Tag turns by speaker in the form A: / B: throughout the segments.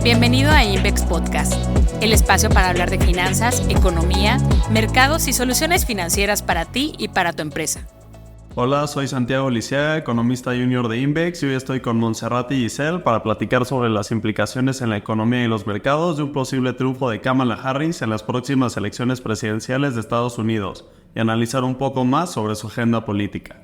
A: Bienvenido a Invex Podcast, el espacio para hablar de finanzas, economía, mercados y soluciones financieras para ti y para tu empresa.
B: Hola, soy Santiago Lisiaga, economista junior de Invex, y hoy estoy con Montserrat y Giselle para platicar sobre las implicaciones en la economía y los mercados de un posible triunfo de Kamala Harris en las próximas elecciones presidenciales de Estados Unidos y analizar un poco más sobre su agenda política.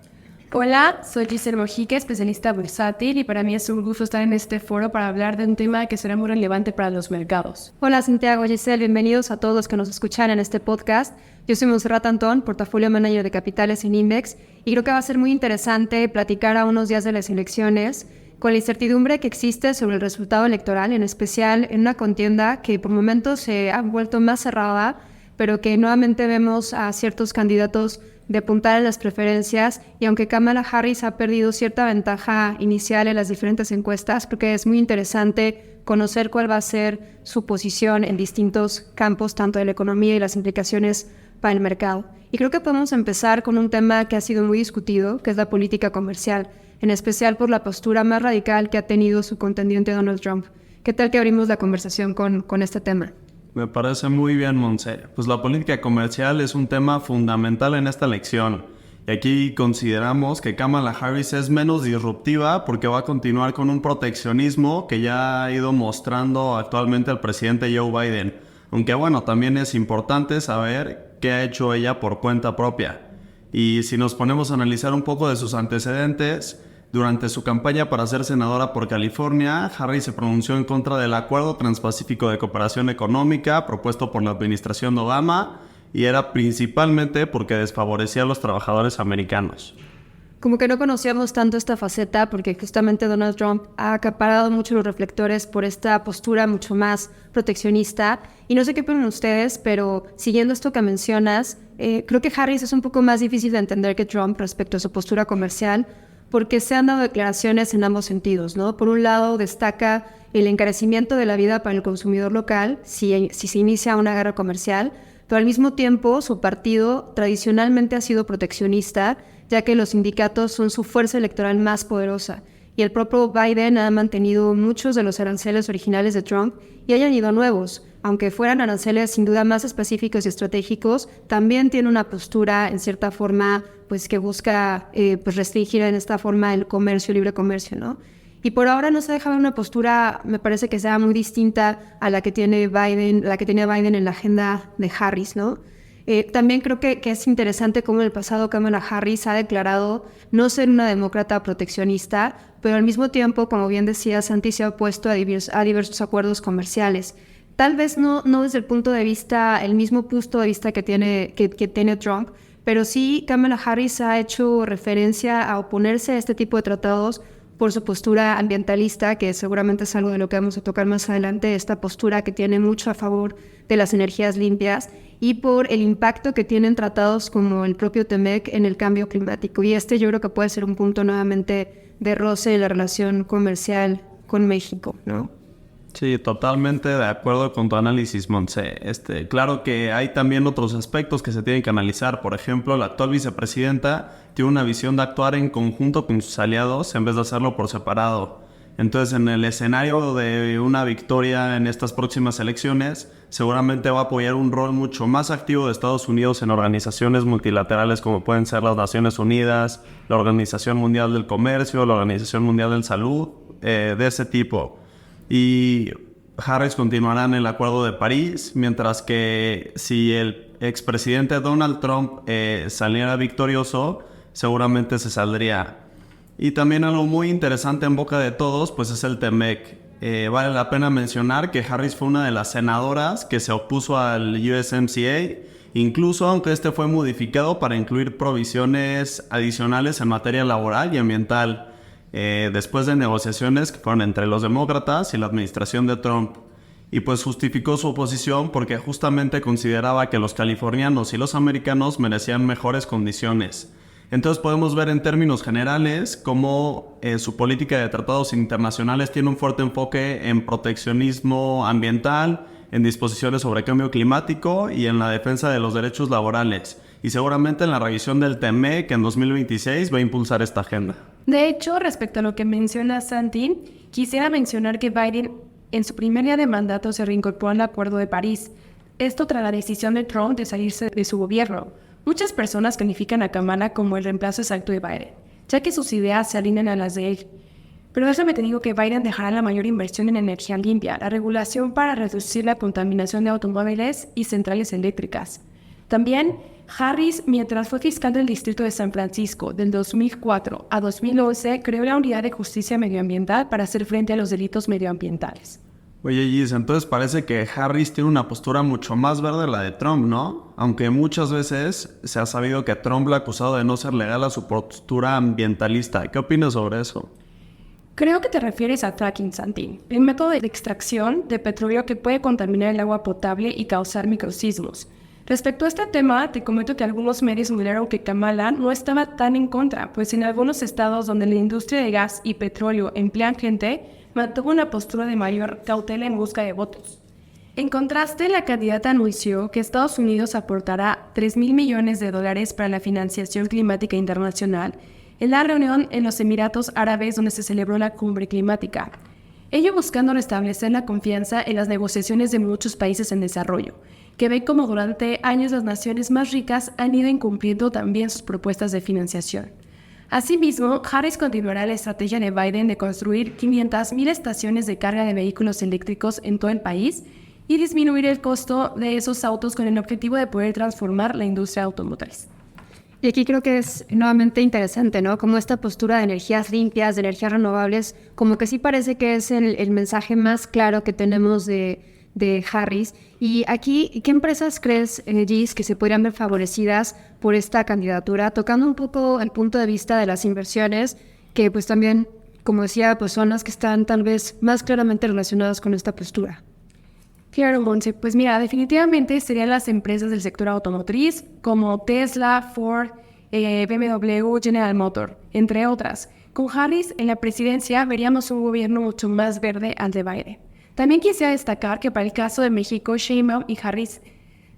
C: Hola, soy Giselle Mojica, especialista bursátil, y para mí es un gusto estar en este foro para hablar de un tema que será muy relevante para los mercados.
D: Hola Santiago, Giselle, bienvenidos a todos los que nos escuchan en este podcast. Yo soy Montserrat Antón, portafolio manager de capitales en Invex, y creo que va a ser muy interesante platicar a unos días de las elecciones con la incertidumbre que existe sobre el resultado electoral, en especial en una contienda que por momentos se ha vuelto más cerrada, pero que nuevamente vemos a ciertos candidatos de apuntar en las preferencias, y aunque Kamala Harris ha perdido cierta ventaja inicial en las diferentes encuestas, creo que es muy interesante conocer cuál va a ser su posición en distintos campos, tanto de la economía y las implicaciones para el mercado. Y creo que podemos empezar con un tema que ha sido muy discutido, que es la política comercial, en especial por la postura más radical que ha tenido su contendiente Donald Trump. ¿Qué tal que abrimos la conversación con este tema?
B: Me parece muy bien, Montse. Pues la política comercial es un tema fundamental en esta elección. Y aquí consideramos que Kamala Harris es menos disruptiva porque va a continuar con un proteccionismo que ya ha ido mostrando actualmente el presidente Joe Biden. Aunque bueno, también es importante saber qué ha hecho ella por cuenta propia. Y si nos ponemos a analizar un poco de sus antecedentes, durante su campaña para ser senadora por California, Harris se pronunció en contra del Acuerdo Transpacífico de Cooperación Económica propuesto por la administración de Obama, y era principalmente porque desfavorecía a los trabajadores americanos.
D: Como que no conocíamos tanto esta faceta porque justamente Donald Trump ha acaparado mucho los reflectores por esta postura mucho más proteccionista. Y no sé qué opinan ustedes, pero siguiendo esto que mencionas, creo que Harris es un poco más difícil de entender que Trump respecto a su postura comercial, porque se han dado declaraciones en ambos sentidos, ¿no? Por un lado, destaca el encarecimiento de la vida para el consumidor local si se inicia una guerra comercial, pero al mismo tiempo su partido tradicionalmente ha sido proteccionista, ya que los sindicatos son su fuerza electoral más poderosa. Y el propio Biden ha mantenido muchos de los aranceles originales de Trump y hay añadido nuevos. Aunque fueran aranceles sin duda más específicos y estratégicos, también tiene una postura en cierta forma pues que busca restringir en esta forma el comercio, libre comercio, ¿no? Y por ahora no se deja ver una postura, me parece que sea muy distinta a la que tiene Biden, en la agenda de Harris, ¿no? También creo que es interesante cómo en el pasado Kamala Harris ha declarado no ser una demócrata proteccionista, pero al mismo tiempo, como bien decía Santi, se ha opuesto a diversos acuerdos comerciales. Tal vez no desde el punto de vista, el mismo punto de vista que tiene Trump, pero sí Kamala Harris ha hecho referencia a oponerse a este tipo de tratados por su postura ambientalista, que seguramente es algo de lo que vamos a tocar más adelante, esta postura que tiene mucho a favor de las energías limpias, y por el impacto que tienen tratados como el propio TEMEC en el cambio climático. Y yo creo que puede ser un punto nuevamente de roce en la relación comercial con México, ¿no?
B: Sí, totalmente de acuerdo con tu análisis, Montse. Claro que hay también otros aspectos que se tienen que analizar. Por ejemplo, la actual vicepresidenta tiene una visión de actuar en conjunto con sus aliados en vez de hacerlo por separado. Entonces, en el escenario de una victoria en estas próximas elecciones, seguramente va a apoyar un rol mucho más activo de Estados Unidos en organizaciones multilaterales como pueden ser las Naciones Unidas, la Organización Mundial del Comercio, la Organización Mundial de la Salud, de ese tipo. Y Harris continuará en el Acuerdo de París, mientras que si el expresidente Donald Trump saliera victorioso, seguramente se saldría. Y también algo muy interesante en boca de todos, pues es el TEMEC. Vale la pena mencionar que Harris fue una de las senadoras que se opuso al USMCA, incluso aunque fue modificado para incluir provisiones adicionales en materia laboral y ambiental, después de negociaciones que fueron entre los demócratas y la administración de Trump. Y pues justificó su oposición porque justamente consideraba que los californianos y los americanos merecían mejores condiciones. Entonces podemos ver en términos generales cómo su política de tratados internacionales tiene un fuerte enfoque en proteccionismo ambiental, en disposiciones sobre cambio climático y en la defensa de los derechos laborales. Y seguramente en la revisión del TEMEC en 2026 va a impulsar esta agenda.
C: De hecho, respecto a lo que menciona Santi, quisiera mencionar que Biden en su primer día de mandato se reincorporó al Acuerdo de París. Esto tras la decisión de Trump de salirse de su gobierno. Muchas personas califican a Kamala como el reemplazo exacto de Biden, ya que sus ideas se alinean a las de él. Pero déjame te digo que Biden dejará la mayor inversión en energía limpia, la regulación para reducir la contaminación de automóviles y centrales eléctricas. También, Harris, mientras fue fiscal del Distrito de San Francisco del 2004 a 2011, creó la Unidad de Justicia Medioambiental para hacer frente a los delitos medioambientales.
B: Oye, Gis, entonces parece que Harris tiene una postura mucho más verde de la de Trump, ¿no? Aunque muchas veces se ha sabido que Trump le ha acusado de no ser legal a su postura ambientalista. ¿Qué opinas sobre eso?
C: Creo que te refieres a fracking, Santi, el método de extracción de petróleo que puede contaminar el agua potable y causar microsismos. Respecto a este tema, te comento que algunos medios señalaron que Kamala no estaba tan en contra, pues en algunos estados donde la industria de gas y petróleo emplean gente, mantuvo una postura de mayor cautela en busca de votos. En contraste, la candidata anunció que Estados Unidos aportará $3,000 millones para la financiación climática internacional en la reunión en los Emiratos Árabes donde se celebró la cumbre climática. Ello buscando restablecer la confianza en las negociaciones de muchos países en desarrollo, que ven como durante años las naciones más ricas han ido incumpliendo también sus propuestas de financiación. Asimismo, Harris continuará la estrategia de Biden de construir 500,000 estaciones de carga de vehículos eléctricos en todo el país y disminuir el costo de esos autos con el objetivo de poder transformar la industria automotriz.
D: Y aquí creo que es nuevamente interesante, ¿no? Como esta postura de energías limpias, de energías renovables, como que sí parece que es el mensaje más claro que tenemos de Harris. Y aquí, ¿qué empresas crees, Gis, que se podrían ver favorecidas por esta candidatura? Tocando un poco el punto de vista de las inversiones, que pues también, como decía, pues son las que están tal vez más claramente relacionadas con esta postura.
C: Claro, Monse, pues mira, definitivamente serían las empresas del sector automotriz como Tesla, Ford, BMW, General Motors, entre otras. Con Harris en la presidencia veríamos un gobierno mucho más verde al de Biden. También quisiera destacar que para el caso de México, Sheinbaum y Harris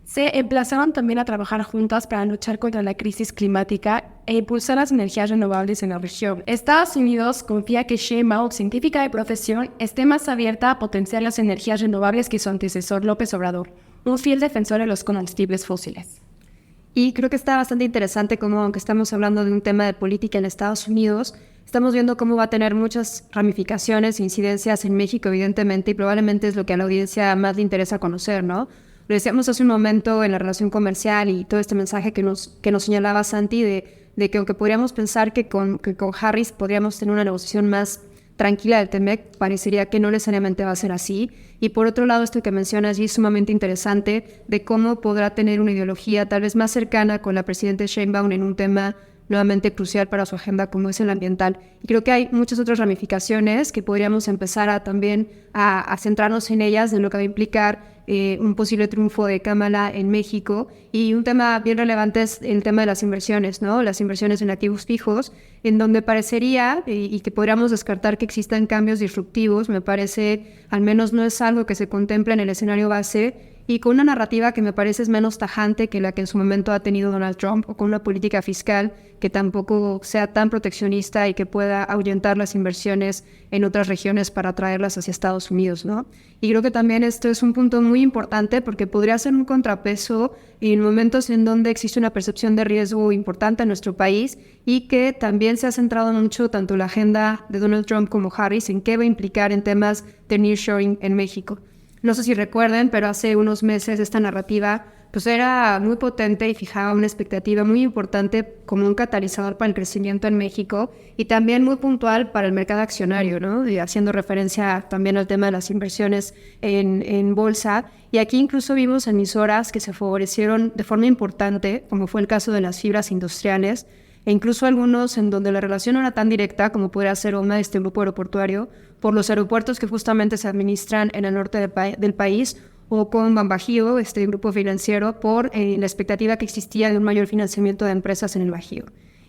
C: se emplazaron también a trabajar juntas para luchar contra la crisis climática e impulsar las energías renovables en la región. Estados Unidos confía que Sheinbaum, científica de profesión, esté más abierta a potenciar las energías renovables que su antecesor López Obrador, un fiel defensor de los combustibles fósiles.
D: Y creo que está bastante interesante como, aunque estamos hablando de un tema de política en Estados Unidos, estamos viendo cómo va a tener muchas ramificaciones e incidencias en México, evidentemente, y probablemente es lo que a la audiencia más le interesa conocer, ¿no? Lo decíamos hace un momento en la relación comercial y todo este mensaje que nos señalaba Santi de que aunque podríamos pensar que con Harris podríamos tener una negociación más tranquila del TEMEC, parecería que no necesariamente va a ser así. Y por otro lado, esto que mencionas allí es sumamente interesante de cómo podrá tener una ideología tal vez más cercana con la presidenta Sheinbaum en un tema nuevamente crucial para su agenda como es el ambiental. Y creo que hay muchas otras ramificaciones que podríamos empezar a también a centrarnos en ellas, de lo que va a implicar un posible triunfo de Kamala en México. Y un tema bien relevante es el tema de las inversiones, ¿no? Las inversiones en activos fijos, en donde parecería, y que podríamos descartar que existan cambios disruptivos, me parece, al menos no es algo que se contempla en el escenario base, y con una narrativa que me parece es menos tajante que la que en su momento ha tenido Donald Trump, o con una política fiscal que tampoco sea tan proteccionista y que pueda ahuyentar las inversiones en otras regiones para traerlas hacia Estados Unidos, ¿no? Y creo que también esto es un punto muy importante porque podría ser un contrapeso en momentos en donde existe una percepción de riesgo importante en nuestro país y que también se ha centrado mucho tanto la agenda de Donald Trump como Harris en qué va a implicar en temas de nearshoring en México. No sé si recuerden, pero hace unos meses esta narrativa pues era muy potente y fijaba una expectativa muy importante como un catalizador para el crecimiento en México y también muy puntual para el mercado accionario, ¿no? Y haciendo referencia también al tema de las inversiones en bolsa. Y aquí incluso vimos emisoras que se favorecieron de forma importante, como fue el caso de las fibras industriales, e incluso algunos en donde la relación no era tan directa como podría ser OMA, este grupo aeroportuario, por los aeropuertos que justamente se administran en el norte del país, o con Banbajío, este grupo financiero, por la expectativa que existía de un mayor financiamiento de empresas en el Bajío.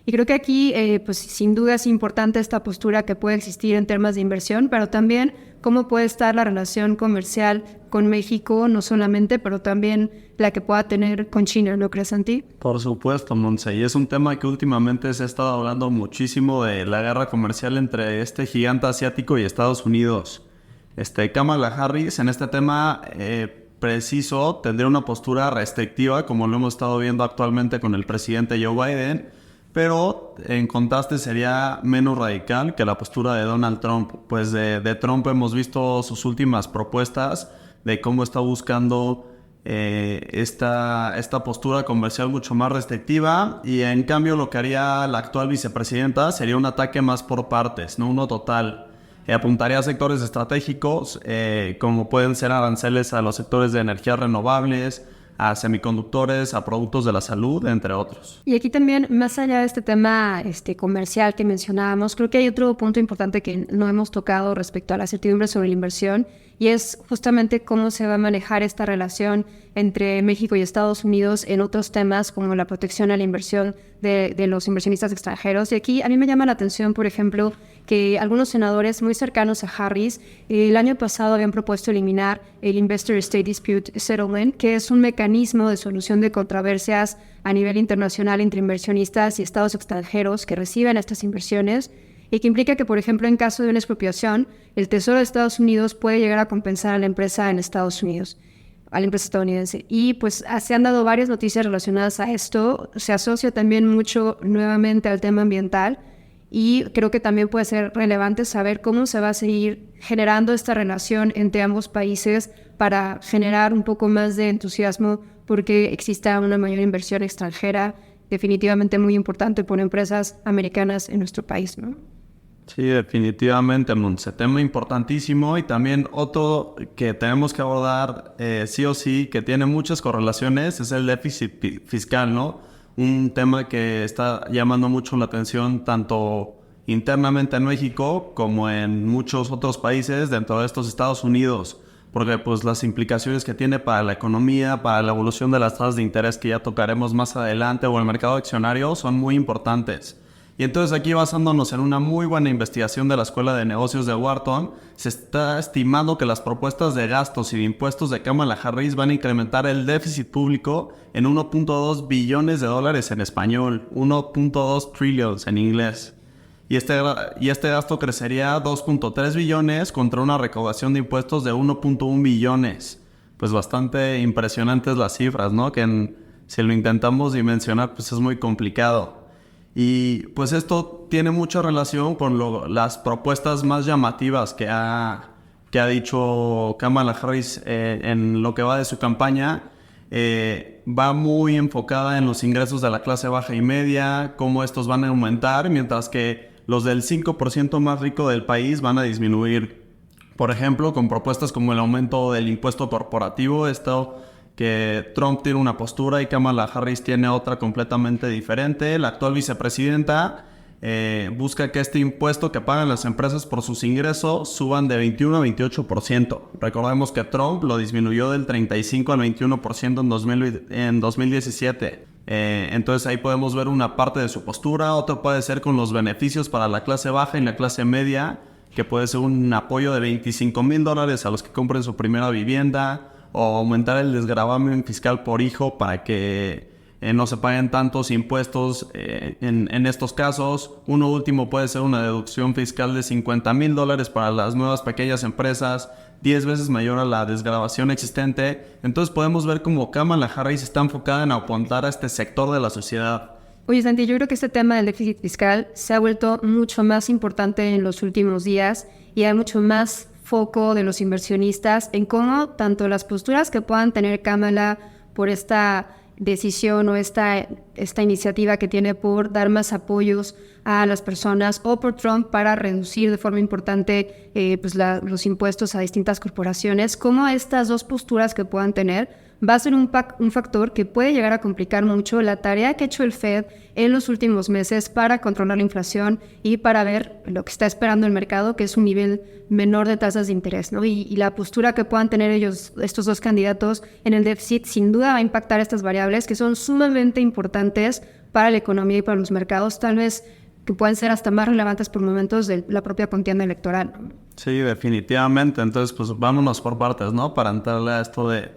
D: Y creo que aquí, pues sin duda es importante esta postura que puede existir en temas de inversión, pero también cómo puede estar la relación comercial con México, no solamente, pero también la que pueda tener con China, ¿no crees, Santi?
B: Por supuesto, Monse, y es un tema que últimamente se ha estado hablando muchísimo de la guerra comercial entre este gigante asiático y Estados Unidos. Kamala Harris en este tema preciso tendría una postura restrictiva, como lo hemos estado viendo actualmente con el presidente Joe Biden, pero en contraste sería menos radical que la postura de Donald Trump. Pues de Trump hemos visto sus últimas propuestas de cómo está buscando esta postura comercial mucho más restrictiva, y en cambio lo que haría la actual vicepresidenta sería un ataque más por partes, no uno total. Apuntaría a sectores estratégicos como pueden ser aranceles a los sectores de energías renovables, a semiconductores, a productos de la salud, entre otros.
D: Y aquí también, más allá de este tema comercial que mencionábamos, creo que hay otro punto importante que no hemos tocado respecto a la certidumbre sobre la inversión, y es justamente cómo se va a manejar esta relación entre México y Estados Unidos en otros temas como la protección a la inversión de los inversionistas extranjeros. Y aquí a mí me llama la atención, por ejemplo, que algunos senadores muy cercanos a Harris el año pasado habían propuesto eliminar el Investor State Dispute Settlement, que es un mecanismo de solución de controversias a nivel internacional entre inversionistas y estados extranjeros que reciben estas inversiones, y que implica que, por ejemplo, en caso de una expropiación, el Tesoro de Estados Unidos puede llegar a compensar a la empresa en Estados Unidos, a la empresa estadounidense. Y pues se han dado varias noticias relacionadas a esto. Se asocia también mucho nuevamente al tema ambiental, y creo que también puede ser relevante saber cómo se va a seguir generando esta relación entre ambos países para generar un poco más de entusiasmo porque exista una mayor inversión extranjera, definitivamente muy importante por empresas americanas en nuestro país, ¿no?
B: Sí, definitivamente, Monse. Tema importantísimo, y también otro que tenemos que abordar sí o sí, que tiene muchas correlaciones, es el déficit fiscal, ¿no? Un tema que está llamando mucho la atención tanto internamente en México como en muchos otros países dentro de estos Estados Unidos, porque pues las implicaciones que tiene para la economía, para la evolución de las tasas de interés que ya tocaremos más adelante, o el mercado accionario, son muy importantes. Y entonces aquí, basándonos en una muy buena investigación de la Escuela de Negocios de Wharton, se está estimando que las propuestas de gastos y de impuestos de Kamala Harris van a incrementar el déficit público en 1.2 billones de dólares en español, 1.2 trillions en inglés. Y este gasto crecería a 2.3 billones contra una recaudación de impuestos de 1.1 billones. Pues bastante impresionantes las cifras, ¿no? Que si lo intentamos dimensionar, pues es muy complicado. Y pues esto tiene mucha relación con las propuestas más llamativas que ha dicho Kamala Harris en lo que va de su campaña. Va muy enfocada en los ingresos de la clase baja y media, cómo estos van a aumentar, mientras que los del 5% más rico del país van a disminuir. Por ejemplo, con propuestas como el aumento del impuesto corporativo, esto que Trump tiene una postura y Kamala Harris tiene otra completamente diferente. La actual vicepresidenta busca que este impuesto que pagan las empresas por sus ingresos suban de 21 a 28%. Recordemos que Trump lo disminuyó del 35 al 21% en 2017. Entonces ahí podemos ver una parte de su postura. Otra puede ser con los beneficios para la clase baja y la clase media, que puede ser un apoyo de $25,000 a los que compren su primera vivienda, o aumentar el desgravamen fiscal por hijo para que no se paguen tantos impuestos en estos casos. Uno último puede ser una deducción fiscal de $50,000 para las nuevas pequeñas empresas, 10 veces mayor a la desgravación existente. Entonces podemos ver cómo Kamala Harris está enfocada en apuntar a este sector de la sociedad.
D: Oye, Santi, yo creo que este tema del déficit fiscal se ha vuelto mucho más importante en los últimos días, y hay mucho más foco de los inversionistas en cómo tanto las posturas que puedan tener Kamala por esta decisión o esta iniciativa que tiene por dar más apoyos a las personas, o por Trump para reducir de forma importante los impuestos a distintas corporaciones, cómo estas dos posturas que puedan tener va a ser un factor que puede llegar a complicar mucho la tarea que ha hecho el Fed en los últimos meses para controlar la inflación y para ver lo que está esperando el mercado, que es un nivel menor de tasas de interés, ¿no? Y la postura que puedan tener estos dos candidatos en el déficit, sin duda va a impactar estas variables que son sumamente importantes para la economía y para los mercados, tal vez que pueden ser hasta más relevantes por momentos de la propia contienda electoral.
B: Sí, definitivamente. Entonces, pues vámonos por partes, ¿no? Para entrarle a esto de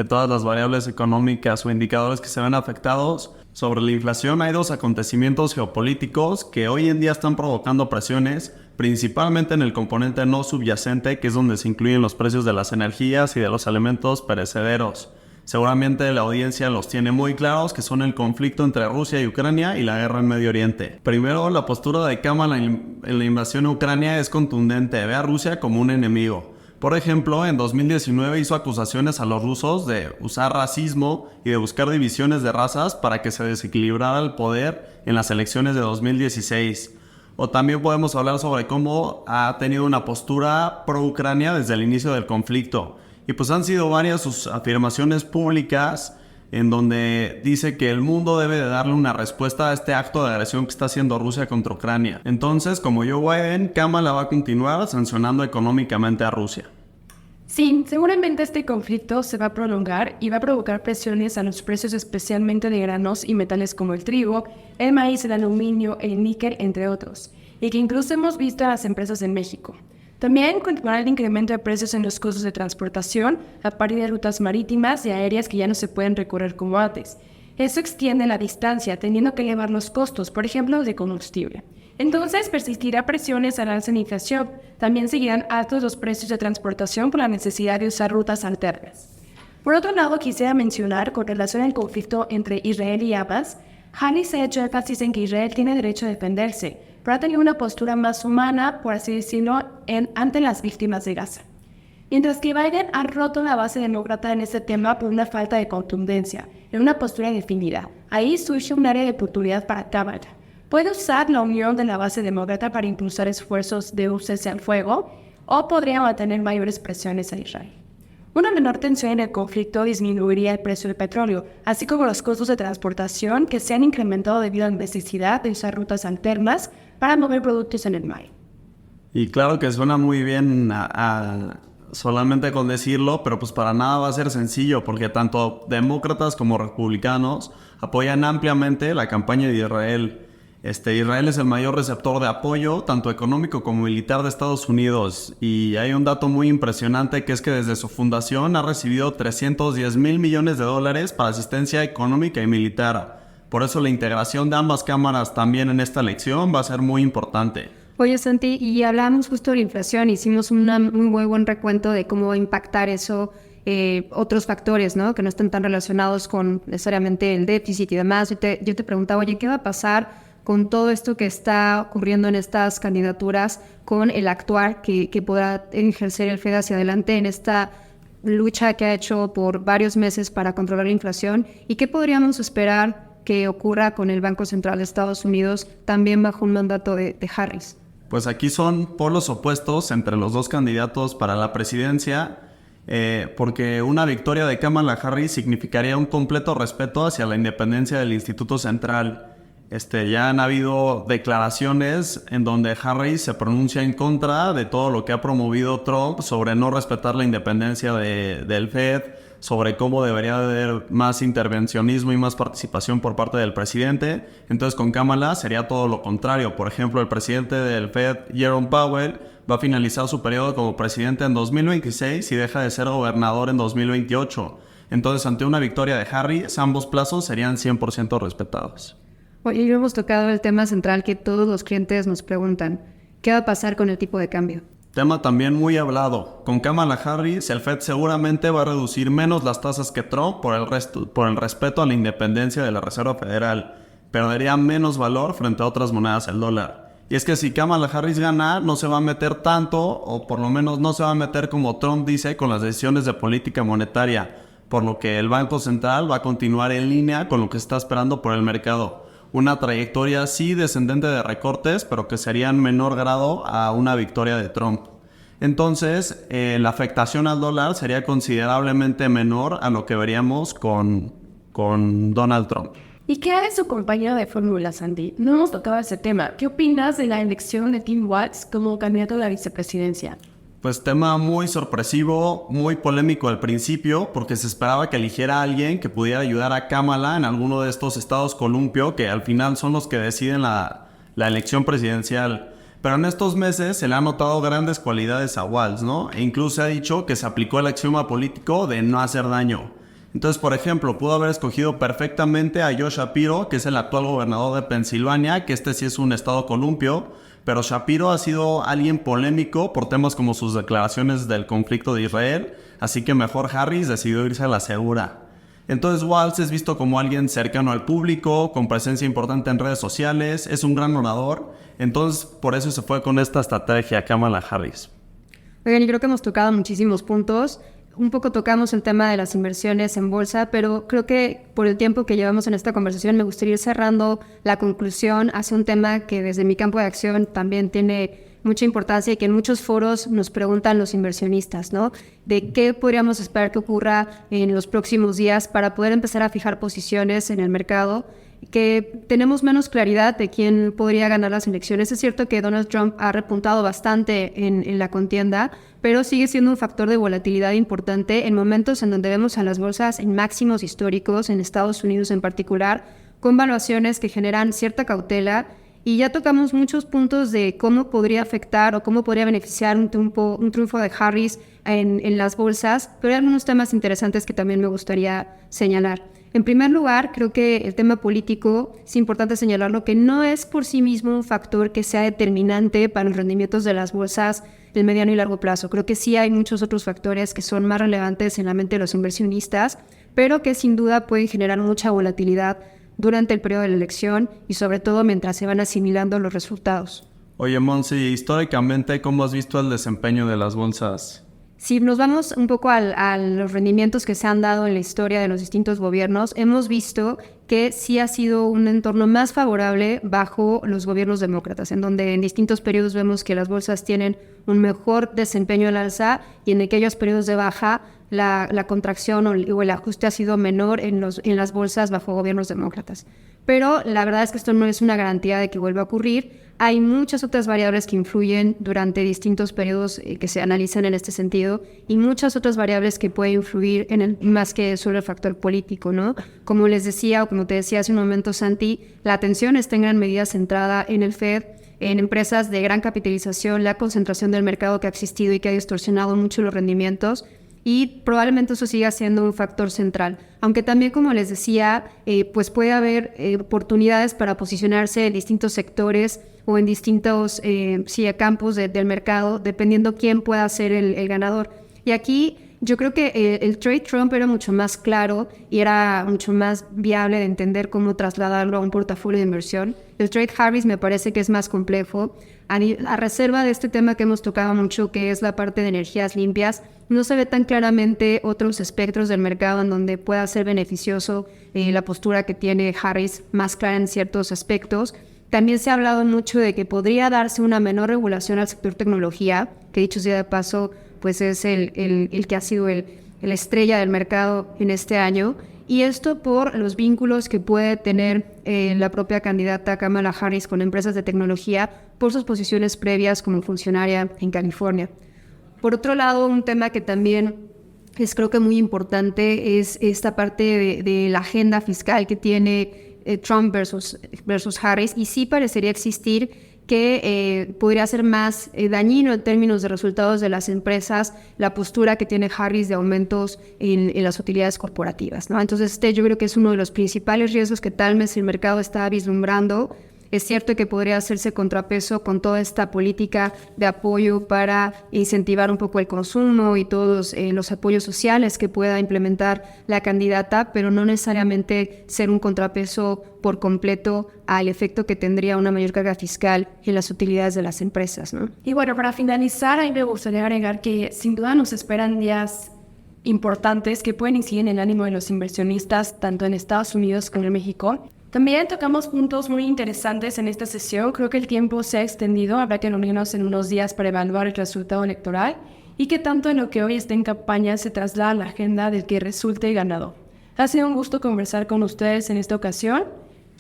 B: todas las variables económicas o indicadores que se ven afectados. Sobre la inflación hay dos acontecimientos geopolíticos que hoy en día están provocando presiones, principalmente en el componente no subyacente, que es donde se incluyen los precios de las energías y de los alimentos perecederos. Seguramente la audiencia los tiene muy claros, que son el conflicto entre Rusia y Ucrania y la guerra en Medio Oriente. Primero, la postura de Kamala en la invasión a Ucrania es contundente, ve a Rusia como un enemigo. Por ejemplo, en 2019 hizo acusaciones a los rusos de usar racismo y de buscar divisiones de razas para que se desequilibrara el poder en las elecciones de 2016. O también podemos hablar sobre cómo ha tenido una postura pro-Ucrania desde el inicio del conflicto. Y pues han sido varias sus afirmaciones públicas en donde dice que el mundo debe de darle una respuesta a este acto de agresión que está haciendo Rusia contra Ucrania. Entonces, como Joe Biden, Kamala va a continuar sancionando económicamente a Rusia.
C: Sí, seguramente este conflicto se va a prolongar y va a provocar presiones a los precios especialmente de granos y metales como el trigo, el maíz, el aluminio, el níquel, entre otros, y que incluso hemos visto a las empresas en México. También continuará el incremento de precios en los costos de transportación a partir de rutas marítimas y aéreas que ya no se pueden recorrer como antes. Eso extiende la distancia, teniendo que elevar los costos, por ejemplo, de combustible. Entonces, persistirá presiones al alza en inflación. También seguirán altos los precios de transportación por la necesidad de usar rutas alternas. Por otro lado, quisiera mencionar, con relación al conflicto entre Israel y Hamas, Harris ha hecho énfasis en que Israel tiene derecho a defenderse, pero ha tenido una postura más humana, por así decirlo, ante las víctimas de Gaza. Mientras que Biden ha roto la base demócrata en este tema por una falta de contundencia, en una postura definida. Ahí surge un área de oportunidad para Kamala. Puede usar la unión de la base demócrata para impulsar esfuerzos de un cese al fuego, o podría mantener mayores presiones a Israel. Una menor tensión en el conflicto disminuiría el precio del petróleo, así como los costos de transportación que se han incrementado debido a la necesidad de usar rutas alternas para mover productos en el mar.
B: Y claro que suena muy bien solamente con decirlo, pero pues para nada va a ser sencillo, porque tanto demócratas como republicanos apoyan ampliamente la campaña de Israel. Israel es el mayor receptor de apoyo, tanto económico como militar, de Estados Unidos. Y hay un dato muy impresionante, que es que desde su fundación ha recibido $310 mil millones para asistencia económica y militar. Por eso la integración de ambas cámaras también en esta elección va a ser muy importante.
D: Oye, Santi, y hablamos justo de la inflación, hicimos un muy buen recuento de cómo va a impactar eso otros factores, ¿no? Que no están tan relacionados con necesariamente el déficit y demás. Yo te preguntaba, oye, ¿qué va a pasar con todo esto que está ocurriendo en estas candidaturas, con el actuar que podrá ejercer el FED hacia adelante en esta lucha que ha hecho por varios meses para controlar la inflación? ¿Y qué podríamos esperar que ocurra con el Banco Central de Estados Unidos también bajo un mandato de Harris?
B: Pues aquí son polos opuestos entre los dos candidatos para la presidencia, porque una victoria de Kamala Harris significaría un completo respeto hacia la independencia del Instituto Central. Ya han habido declaraciones en donde Harris se pronuncia en contra de todo lo que ha promovido Trump sobre no respetar la independencia del FED, sobre cómo debería haber más intervencionismo y más participación por parte del presidente. Entonces con Kamala sería todo lo contrario. Por ejemplo, el presidente del FED, Jerome Powell, va a finalizar su periodo como presidente en 2026 y deja de ser gobernador en 2028. Entonces, ante una victoria de Harris, ambos plazos serían 100% respetados.
D: Oye, ya hemos tocado el tema central que todos los clientes nos preguntan. ¿Qué va a pasar con el tipo de cambio?
B: Tema también muy hablado. Con Kamala Harris, el FED seguramente va a reducir menos las tasas que Trump por el respeto a la independencia de la Reserva Federal. Perdería menos valor frente a otras monedas el dólar. Y es que si Kamala Harris gana, no se va a meter tanto, o por lo menos no se va a meter como Trump dice, con las decisiones de política monetaria, por lo que el Banco Central va a continuar en línea con lo que está esperando por el mercado. Una trayectoria sí descendente de recortes, pero que sería en menor grado a una victoria de Trump. Entonces, la afectación al dólar sería considerablemente menor a lo que veríamos con Donald Trump.
C: ¿Y qué hay de su compañero de fórmula, Sandy? No hemos tocado ese tema. ¿Qué opinas de la elección de Tim Walz como candidato a la vicepresidencia?
B: Pues tema muy sorpresivo, muy polémico al principio, porque se esperaba que eligiera a alguien que pudiera ayudar a Kamala en alguno de estos estados columpio, que al final son los que deciden la elección presidencial. Pero en estos meses se le han notado grandes cualidades a Walz, ¿no? E incluso ha dicho que se aplicó el axioma político de no hacer daño. Entonces, por ejemplo, pudo haber escogido perfectamente a Josh Shapiro, que es el actual gobernador de Pensilvania, que sí es un estado columpio, pero Shapiro ha sido alguien polémico por temas como sus declaraciones del conflicto de Israel, así que mejor Harris decidió irse a la segura. Entonces Walz es visto como alguien cercano al público, con presencia importante en redes sociales, es un gran orador, entonces por eso se fue con esta estrategia Kamala Harris.
D: Oigan, y creo que hemos tocado muchísimos puntos. Un poco tocamos el tema de las inversiones en bolsa, pero creo que por el tiempo que llevamos en esta conversación me gustaría ir cerrando la conclusión hacia un tema que desde mi campo de acción también tiene mucha importancia y que en muchos foros nos preguntan los inversionistas, ¿no? De qué podríamos esperar que ocurra en los próximos días para poder empezar a fijar posiciones en el mercado, que tenemos menos claridad de quién podría ganar las elecciones. Es cierto que Donald Trump ha repuntado bastante en la contienda, pero sigue siendo un factor de volatilidad importante en momentos en donde vemos a las bolsas en máximos históricos, en Estados Unidos en particular, con valuaciones que generan cierta cautela. Y ya tocamos muchos puntos de cómo podría afectar o cómo podría beneficiar un triunfo de Harris en las bolsas, pero hay algunos temas interesantes que también me gustaría señalar. En primer lugar, creo que el tema político es importante señalarlo, que no es por sí mismo un factor que sea determinante para los rendimientos de las bolsas del mediano y largo plazo. Creo que sí hay muchos otros factores que son más relevantes en la mente de los inversionistas, pero que sin duda pueden generar mucha volatilidad durante el periodo de la elección y sobre todo mientras se van asimilando los resultados.
B: Oye, Monse, históricamente, ¿cómo has visto el desempeño de las bolsas?
D: Si nos vamos un poco a los rendimientos que se han dado en la historia de los distintos gobiernos, hemos visto que sí ha sido un entorno más favorable bajo los gobiernos demócratas, en donde en distintos periodos vemos que las bolsas tienen un mejor desempeño al alza y en aquellos periodos de baja la contracción o el ajuste ha sido menor en las bolsas bajo gobiernos demócratas. Pero la verdad es que esto no es una garantía de que vuelva a ocurrir. Hay muchas otras variables que influyen durante distintos periodos que se analizan en este sentido y muchas otras variables que pueden influir más que solo el factor político, ¿no? Como les decía o como te decía hace un momento, Santi, la atención está en gran medida centrada en el Fed, en empresas de gran capitalización, la concentración del mercado que ha existido y que ha distorsionado mucho los rendimientos. Y probablemente eso siga siendo un factor central. Aunque también, como les decía, pues puede haber oportunidades para posicionarse en distintos sectores o en distintos campos del mercado, dependiendo quién pueda ser el ganador. Y aquí yo creo que el trade Trump era mucho más claro y era mucho más viable de entender cómo trasladarlo a un portafolio de inversión. El trade Harris me parece que es más complejo. A reserva de este tema que hemos tocado mucho, que es la parte de energías limpias, no se ve tan claramente otros espectros del mercado en donde pueda ser beneficioso la postura que tiene Harris, más clara en ciertos aspectos. También se ha hablado mucho de que podría darse una menor regulación al sector tecnología, que dicho sea de paso, pues es el que ha sido el estrella del mercado en este año. Y esto por los vínculos que puede tener la propia candidata Kamala Harris con empresas de tecnología por sus posiciones previas como funcionaria en California. Por otro lado, un tema que también es creo que muy importante es esta parte de la agenda fiscal que tiene Trump versus Harris, y sí parecería existir que podría ser más dañino en términos de resultados de las empresas la postura que tiene Harris de aumentos en las utilidades corporativas, ¿no? Entonces yo creo que es uno de los principales riesgos que tal vez el mercado está vislumbrando. Es cierto que podría hacerse contrapeso con toda esta política de apoyo para incentivar un poco el consumo y todos los apoyos sociales que pueda implementar la candidata, pero no necesariamente ser un contrapeso por completo al efecto que tendría una mayor carga fiscal en las utilidades de las empresas, ¿no?
C: Y bueno, para finalizar, a mí me gustaría agregar que sin duda nos esperan días importantes que pueden incidir en el ánimo de los inversionistas, tanto en Estados Unidos como en México. También tocamos puntos muy interesantes en esta sesión. Creo que el tiempo se ha extendido. Habrá que reunirnos en unos días para evaluar el resultado electoral y que tanto en lo que hoy está en campaña se traslada a la agenda del que resulte ganador. Ha sido un gusto conversar con ustedes en esta ocasión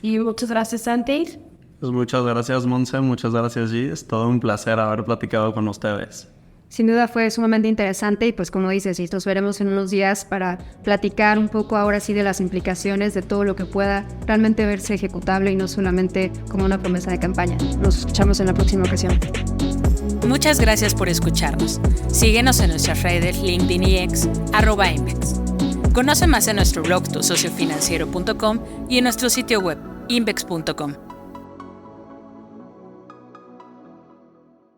C: y muchas gracias, Santi.
B: Pues muchas gracias, Monse. Muchas gracias, G. Es todo un placer haber platicado con ustedes.
D: Sin duda fue sumamente interesante y pues como dices, nos veremos en unos días para platicar un poco ahora sí de las implicaciones de todo lo que pueda realmente verse ejecutable y no solamente como una promesa de campaña. Nos escuchamos en la próxima ocasión.
A: Muchas gracias por escucharnos. Síguenos en nuestras redes LinkedIn y X, @Invex. Conoce más en nuestro blog tusociofinanciero.com y en nuestro sitio web invex.com.